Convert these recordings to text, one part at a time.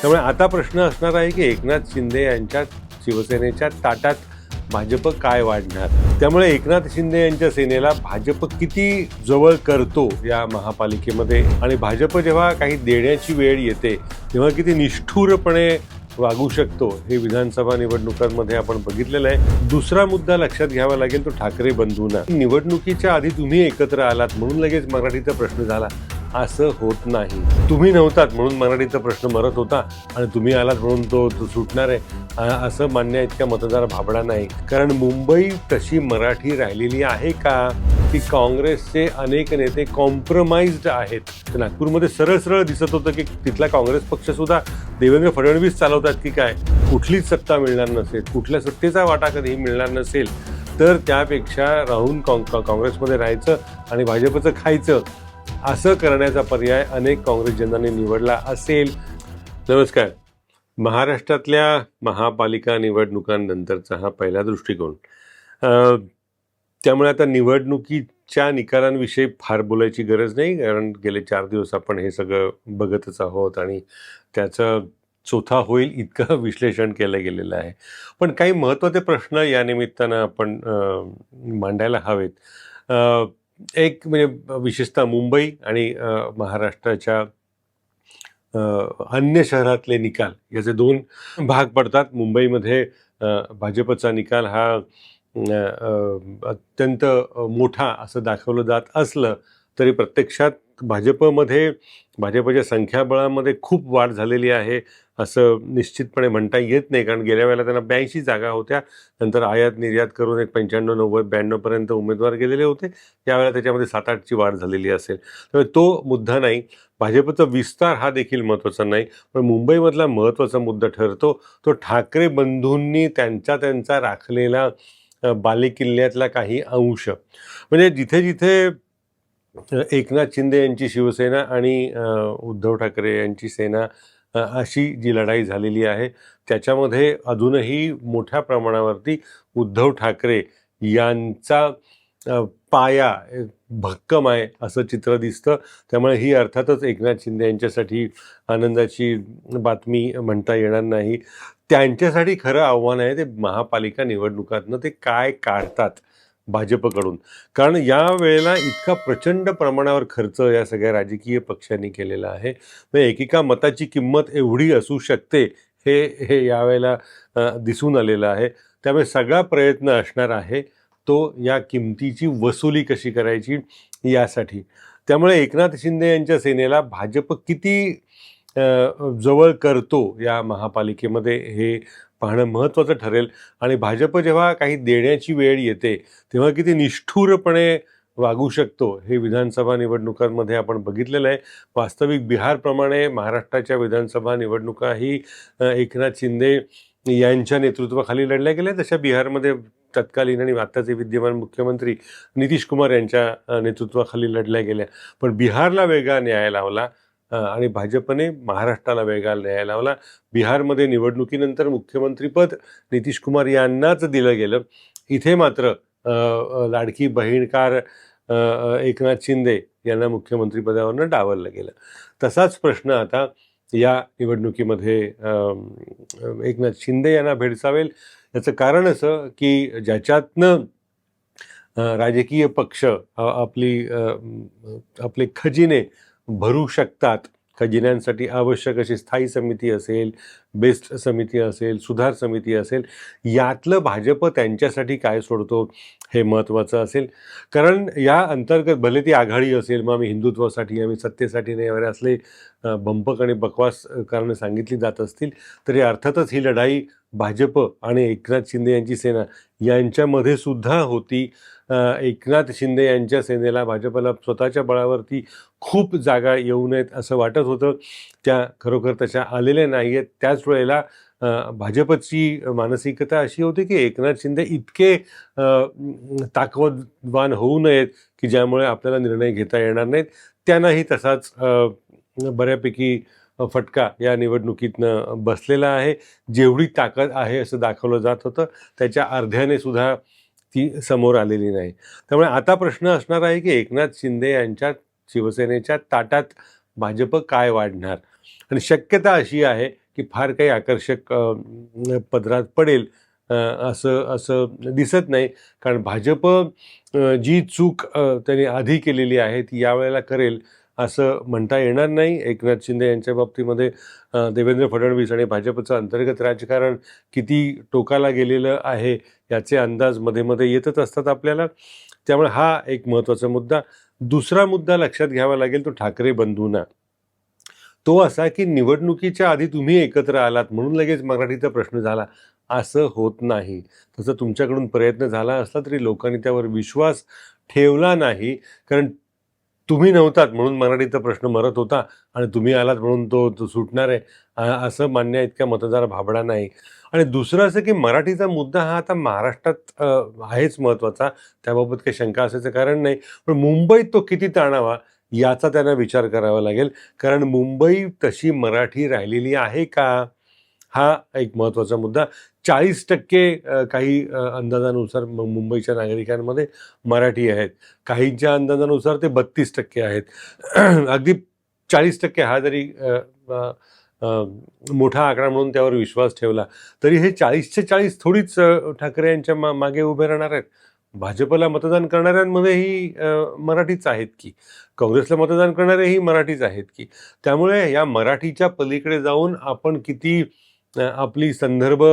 त्यामुळे आता प्रश्न असणार आहे की एकनाथ शिंदे यांच्या शिवसेनेच्या ताटात भाजप काय वाढणार. त्यामुळे एकनाथ शिंदे यांच्या सेनेला भाजप किती जवळ करतो या महापालिकेमध्ये, आणि भाजप जेव्हा काही देण्याची वेळ येते तेव्हा किती निष्ठुरपणे वागू शकतो हे विधानसभा निवडणुकांमध्ये आपण बघितलेलं आहे. दुसरा मुद्दा लक्षात घ्यावा लागेल तो ठाकरे बंधूंना. निवडणुकीच्या आधी तुम्ही एकत्र आलात म्हणून लगेच मराठीचा प्रश्न झाला असं होत नाही. तुम्ही नव्हतात म्हणून मराठीचा प्रश्न मरत होता आणि तुम्ही आलात म्हणून तो सुटणार आहे असं मानण्या इतका मतदार भाबडा नाही. कारण मुंबई तशी मराठी राहिलेली आहे का, की काँग्रेसचे अनेक नेते कॉम्प्रोमाइज्ड आहेत. नागपूरमध्ये सरळ सरळ दिसत होतं की तिथला काँग्रेस पक्ष सुद्धा देवेंद्र फडणवीस चालवतात की काय, कुठलीच सत्ता मिळणार नसेल, कुठल्या सत्तेचा वाटा कधीही मिळणार नसेल, तर त्यापेक्षा राहून काँग्रेसमध्ये राहायचं आणि भाजपचं खायचं असं करण्याचा पर्याय अनेक काँग्रेसजनांनी निवडला असेल. नमस्कार. महाराष्ट्रातल्या महापालिका निवडणुकांनंतरचा हा पहिला दृष्टिकोन. त्यामुळे आता निवडणुकीच्या निकालांविषयी फार बोलायची गरज नाही, कारण गेले 4 दिवस आपण हे सगळं बघतच आहोत आणि त्याचं चोथा होईल इतकं विश्लेषण केलं गेलेलं आहे. पण काही महत्त्वाचे प्रश्न या निमित्तानं आपण मांडायला हवेत. एक म्हणजे विशेषतः मुंबई आणि महाराष्ट्राच्या अन्य शहरातले निकाल याचे 2 भाग पडतात. मुंबईमध्ये भाजपचा निकाल हा अत्यंत मोठा असं दाखवलं जात असलं तरी प्रत्यक्षात भाजपच्या संख्याबळामध्ये खूप वाढ झालेली आहे असं निश्चितपणे म्हणता येत नाही. कारण गेल्या वेळेला त्यांना 82 जागा होत्या, नंतर आयात निर्यात करून एक 95, 90, 92पर्यंत उमेदवार गेलेले होते. यावेळेला त्याच्यामध्ये 7-8ची वाढ झालेली असेल. त्यामुळे तो मुद्दा नाही. भाजपचा विस्तार हा देखील महत्त्वाचा नाही. पण मुंबईमधला महत्त्वाचा मुद्दा ठरतो तो ठाकरे बंधूंनी त्यांचा राखलेला बालेकिल्ल्यातला काही अंश. म्हणजे जिथे जिथे एकनाथ शिंदे यांची शिवसेना आणि उद्धव ठाकरे यांची सेना अशी जी लढाई झालेली आहे त्याच्यामध्ये अजूनही मोठ्या प्रमाणावरती उद्धव ठाकरे यांचा पाया भक्कम आहे असं चित्र दिसतं. त्यामुळे ही अर्थातच एकनाथ शिंदे यांच्यासाठी आनंदाची बातमी म्हणता येणार नाही. त्यांच्यासाठी खरं आव्हान आहे ते महापालिका निवडणुकातनं ते काय काढतात भाजपकडून. कारण या वेळेला इतका प्रचंड प्रमाणावर खर्च या सगळ्या राजकीय पक्षांनी केलेला आहे. म्हणजे एकेका मताची किंमत एवढी असू शकते हे यावेळेला दिसून आलेलं आहे. त्यामुळे सगळा प्रयत्न असणार आहे तो या किमतीची वसुली कशी करायची यासाठी. त्यामुळे एकनाथ शिंदे यांच्या सेनेला भाजप किती जवळ करतो या महापालिकेमध्ये हे पाहणं महत्त्वाचं ठरेल. आणि भाजप जेव्हा काही देण्याची वेळ येते तेव्हा किती निष्ठुरपणे वागू शकतो हे विधानसभा निवडणुकांमध्ये आपण बघितलेलं आहे. वास्तविक बिहारप्रमाणे महाराष्ट्राच्या विधानसभा निवडणुकाही एकनाथ शिंदे यांच्या नेतृत्वाखाली लढल्या गेल्या. तशा बिहारमध्ये तत्कालीन आणि आत्ताचे विद्यमान मुख्यमंत्री नितीश कुमार यांच्या नेतृत्वाखाली लढल्या गेल्या. पण बिहारला वेगळा न्याय लावला आणि भाजपने महाराष्ट्राला वेगळा न्याय लावला. बिहारमध्ये निवडणुकीनंतर मुख्यमंत्रीपद नितीश कुमार यांनाच दिलं गेलं. इथे मात्र लाडकी बहीणकार एकनाथ शिंदे यांना मुख्यमंत्रीपदावरनं डावललं गेलं. तसाच प्रश्न आता या निवडणुकीमध्ये एकनाथ शिंदे यांना भेडसावेल. याचं कारण असं की ज्याच्यातनं राजकीय पक्ष आपले खजिने भरू शकतात, खजिन्यांसाठी आवश्यक अशी स्थायी समिती असेल, बेस्ट समिती असेल, सुधार समिती असेल, यातलं भाजप त्यांच्यासाठी काय सोडतो हे महत्त्वाचं असेल. कारण या अंतर्गत भले ती आघाडी असेल, मग आम्ही हिंदुत्वासाठी, आम्ही सत्तेसाठी नाही वगैरे असले बंपक आणि बकवास कारणं सांगितली जात असतील तरी अर्थातच ही लढाई भाजप आणि एकनाथ शिंदे यांची सेना यांच्यामध्ये सुद्धा होती. एकनाथ शिंदे यांच्या सेनेला भाजपला स्वतःच्या बळावरती खूप जागा येऊ नयेत असं वाटत होतं. त्या खरोखर तशा आलेल्या नाही आहेत. त्याच वेळेला भाजपची मानसिकता अशी होती की एकनाथ शिंदे इतके ताकदवान होऊ नयेत की ज्यामुळे आपल्याला निर्णय घेता येणार नाहीत. त्यांनाही तसाच बऱ्यापैकी फटका या निवडणुकीतनं बसलेला आहे. जेवढी ताकद आहे असं दाखवलं जात होतं त्याच्या अर्ध्याने सुद्धा ती समोर आलेली नाही. त्यामुळे आता प्रश्न असणार आहे की एकनाथ शिंदे यांच्या शिवसेनेच्या ताटात भाजप काय वाढणार. आणि शक्यता अशी आहे की फार काही आकर्षक पदरात पडेल असं असं दिसत नाही. कारण भाजप जी चूक त्यांनी आधी केलेली आहे ती यावेळेला करेल असं म्हणता येणार नाही. एकनाथ शिंदे यांच्या बाबतीमध्ये देवेंद्र फडणवीस आणि भाजपचं अंतर्गत राजकारण किती टोकाला गेलेलं आहे याचे अंदाज मध्ये मध्ये येतच असतात आपल्याला. त्यामुळे हा एक महत्त्वाचा मुद्दा. दुसरा मुद्दा लक्षात घ्यावा लागेल तो ठाकरे बंधूंना. तो असा की निवडणुकीच्या आधी तुम्ही एकत्र आलात म्हणून लगेच मराठीचा प्रश्न झाला असं होत नाही. तसं तुमच्याकडून प्रयत्न झाला असला तरी लोकांनी त्यावर विश्वास ठेवला नाही. कारण तुम्ही नव्हतात म्हणून मराठीचा प्रश्न मरत होता आणि तुम्ही आलात म्हणून तो सुटणार आहे असं मानण्या इतका मतदार भाबडा नाही. आणि दुसरं असं की मराठीचा मुद्दा हा आता महाराष्ट्रात आहेच महत्त्वाचा, त्याबाबत काही शंका असायचं कारण नाही. पण मुंबईत तो किती ताणावा याचा त्यांना विचार करावा लागेल. कारण मुंबई तशी मराठी राहिलेली आहे का, हा एक महत्त्वाचा मुद्दा. 40% काही अंदाजानुसार मुंबईच्या नागरिकांमध्ये मराठी आहेत. काहींच्या अंदाजानुसार ते 32% आहेत. अगदी 40% हा जरी मोठा आकडा म्हणून त्यावर विश्वास ठेवला तरी हे 40चे 40 थोडीच ठाकरे यांच्या मागे उभे राहणार आहेत. भाजपला मतदान करणाऱ्यांमध्येही मराठीच आहेत की, काँग्रेसला मतदान करणारेही मराठीच आहेत की. त्यामुळे या मराठीच्या पलीकडे जाऊन आपण किती आपली संदर्भ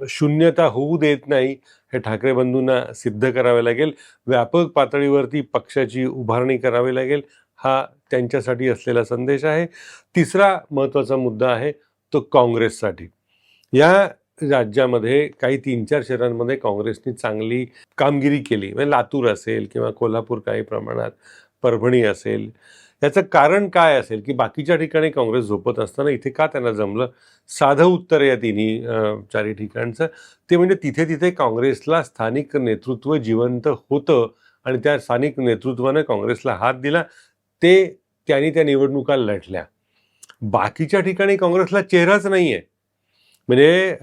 शून्यता होऊ देत नाही हे ठाकरे बंधूंना सिद्ध करावे लागेल. व्यापक पातळीवरती पक्षाची उभारणी करावी लागेल. हा त्यांच्यासाठी असलेला संदेश आहे. तिसरा महत्त्वाचा मुद्दा आहे तो काँग्रेससाठी. या राज्यामध्ये काही 3-4 शहरांमध्ये काँग्रेसने चांगली कामगिरी केली. म्हणजे लातूर असेल किंवा कोल्हापूर काही प्रमाणात, परभणी असेल. याचं कारण काय असेल की बाकीच्या ठिकाणी काँग्रेस झोपत असताना इथे का त्यांना जमलं? साधं उत्तर आहे या तिन्ही 4ही ठिकाणचं. ते म्हणजे तिथे तिथे काँग्रेसला स्थानिक नेतृत्व जिवंत होतं आणि त्या स्थानिक नेतृत्वानं काँग्रेसला हात दिला. त्यांनी त्या निवडणुका लढल्या. बाकीच्या ठिकाणी काँग्रेसला चेहराच नाही आहे. म्हणजे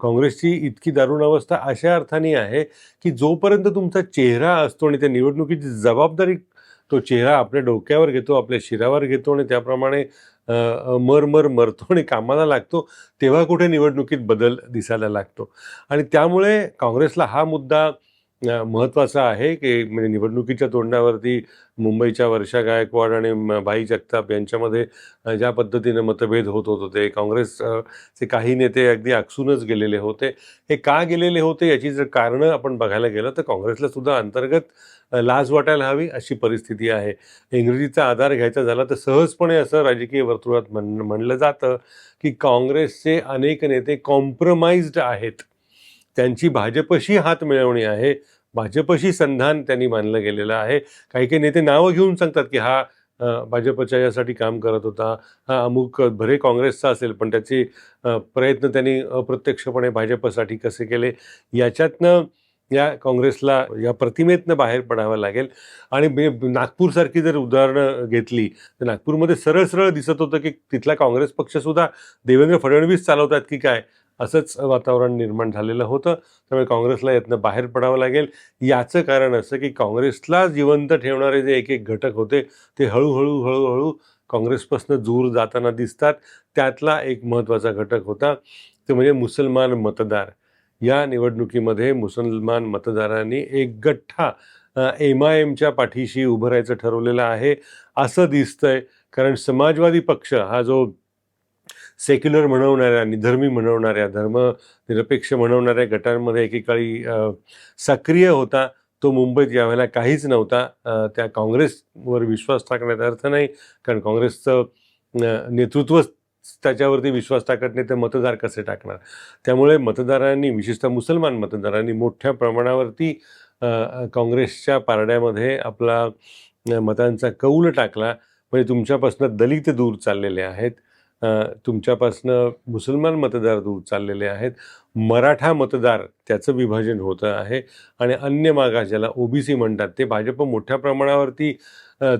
काँग्रेसची इतकी दारुण अवस्था अशा अर्थाने आहे की जोपर्यंत तुमचा चेहरा असतो आणि त्या निवडणुकीची जबाबदारी तो चेहरा आपल्या डोक्यावर घेतो, आपल्या शिरावर घेतो आणि त्याप्रमाणे मरतो आणि कामाला लागतो, तेव्हा कुठे निवडणुकीत बदल दिसायला लागतो. आणि त्यामुळे काँग्रेसला हा मुद्दा महत्त्वाचा आहे की म्हणजे निवडणुकीच्या तोंडावरती मुंबईच्या वर्षा गायकवाड आणि भाई जगताप यांच्यामध्ये ज्या पद्धतीने मतभेद होत होते, काँग्रेसचे काही नेते अगदी आकसूनच गेलेले होते. हे का गेलेले होते याची जर कारणं आपण बघायला गेलं तर काँग्रेसला सुद्धा अंतर्गत लाज वाटायला हवी अशी परिस्थिती आहे. इंग्रजीचा आधार घ्यायचा झाला तर सहजपणे असं राजकीय वर्तुळात म्हणलं जातं की काँग्रेसचे अनेक नेते कॉम्प्रमाइज्ड आहेत. त्यांची भाजपशी हात मिळवणी आहे, भाजपशी संधान त्यांनी मानलं गेलेलं आहे. काही काही नेते नावं घेऊन सांगतात की हा भाजपच्या यासाठी काम करत होता, हा अमुक भरे काँग्रेसचा असेल, पण त्याचे प्रयत्न त्यांनी अप्रत्यक्षपणे भाजपसाठी कसे केले याच्यातनं या काँग्रेसला या प्रतिमेतनं बाहेर पडावं लागेल. आणि नागपूरसारखी जर उदाहरणं घेतली तर नागपूरमध्ये सरळ सरळ दिसत होतं की तिथला काँग्रेस पक्षसुद्धा देवेंद्र फडणवीस चालवतात की काय असंच वातावरण निर्माण झालेलं होतं. त्यामुळे काँग्रेसला यातनं बाहेर पडावं लागेल. याचं कारण असं की काँग्रेसला जिवंत ठेवणारे जे एक एक घटक होते ते हळूहळू काँग्रेसपासून दूर जाताना दिसतात. त्यातला एक महत्त्वाचा घटक होता ते म्हणजे मुसलमान मतदार. या निवडणुकीमध्ये मुसलमान मतदारांनी एक गठ्ठा MIMच्या पाठीशी उभं राहायचं ठरवलेलं आहे असं दिसतंय. कारण समाजवादी पक्ष हा जो सेक्युलर म्हणवणाऱ्या, निधर्मी म्हणवणाऱ्या, धर्मनिरपेक्ष म्हणवणाऱ्या गटांमध्ये एकेकाळी सक्रिय होता, तो मुंबईत यावेळेला काहीच नव्हता. त्या काँग्रेसवर विश्वास टाकण्याचा अर्थ नाही, कारण काँग्रेसचं नेतृत्व त्याच्यावरती विश्वास टाकत नाही तर मतदार कसे टाकणार. त्यामुळे मतदारांनी, विशेषतः मुसलमान मतदारांनी मोठ्या प्रमाणावरती काँग्रेसच्या पारड्यामध्ये आपला मतांचा कौल टाकला. म्हणजे तुमच्यापासून दलित दूर चाललेले आहेत, तुमच्यापासनं मुसलमान मतदार दूर चाललेले आहेत, मराठा मतदार त्याचं विभाजन होतं आहे आणि अन्य मागास ज्याला OBC म्हणतात ते भाजप मोठ्या प्रमाणावरती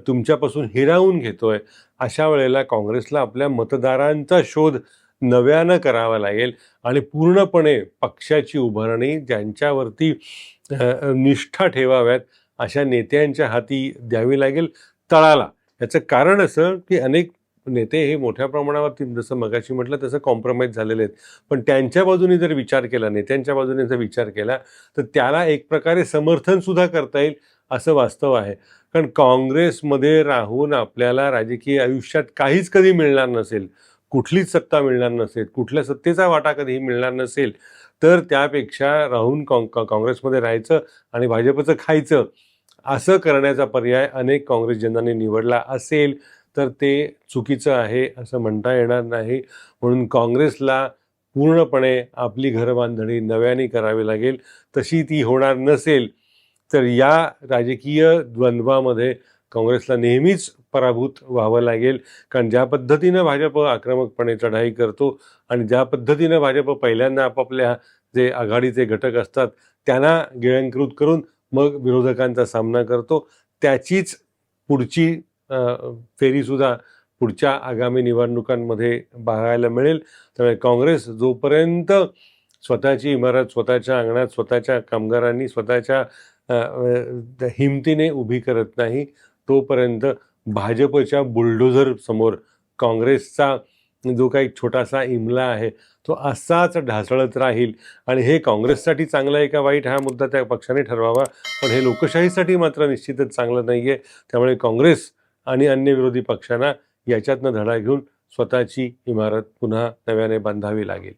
तुमच्यापासून हिरावून घेतोय. अशा वेळेला काँग्रेसला आपल्या मतदारांचा शोध नव्यानं करावा लागेल आणि पूर्णपणे पक्षाची उभारणी ज्यांच्यावरती निष्ठा ठेवाव्यात अशा नेत्यांच्या हाती द्यावी लागेल तळाला. याचं कारण असं की अनेक नेते हे मोठ्या प्रमाणावरती जसं मगाशी म्हटलं तसं कॉम्प्रोमाइज झालेले आहेत. पण त्यांच्या बाजूने जर विचार केला, नेत्यांच्या बाजूने जर विचार केला, तर त्याला एक प्रकारे समर्थनसुद्धा करता येईल असं वास्तव आहे. कारण काँग्रेसमध्ये राहून आपल्याला राजकीय आयुष्यात काहीच कधी मिळणार नसेल, कुठलीच सत्ता मिळणार नसेल, कुठल्या सत्तेचा वाटा कधीही मिळणार नसेल, तर त्यापेक्षा राहून काँग्रेसमध्ये राहायचं आणि भाजपचं खायचं, असं करण्याचा पर्याय अनेक काँग्रेसजनांनी निवडला असेल, तर ते चुकीचं आहे असं म्हणता येणार नाही. म्हणून काँग्रेसला पूर्णपणे आपली घरबांधणी नव्याने करावी लागेल. तशी ती होणार नसेल, तर या राजकीय द्वंद्वामध्ये काँग्रेसला नेहमीच पराभूत व्हावं लागेल. कारण ज्या पद्धतीनं भाजप आक्रमकपणे चढाई करतो आणि ज्या पद्धतीनं भाजप पहिल्यांदा आपापल्या जे आघाडीचे घटक असतात त्यांना गिळंकृत करून मग विरोधकांचा सामना करतो, त्याचीच पुढची फेरीसुद्धा पुढच्या आगामी निवडणुकांमध्ये बघायला मिळेल. त्यामुळे काँग्रेस जोपर्यंत स्वतःची इमारत स्वतःच्या अंगणात स्वतःच्या कामगारांनी स्वतःच्या हिमतीने उभी करत नाही, तोपर्यंत भाजपच्या बुलडोझर समोर काँग्रेसचा जो काही छोटासा इमला आहे तो असाच ढासळत राहील. आणि हे काँग्रेससाठी चांगलं आहे का वाईट हा मुद्दा त्या पक्षाने ठरवावा, पण हे लोकशाहीसाठी मात्र निश्चितच चांगलं नाही आहे. त्यामुळे काँग्रेस आणि अन्य विरोधी पक्षांना याच्यातनं धडा घेऊन स्वतःची इमारत पुन्हा नव्याने बांधावी लागेल.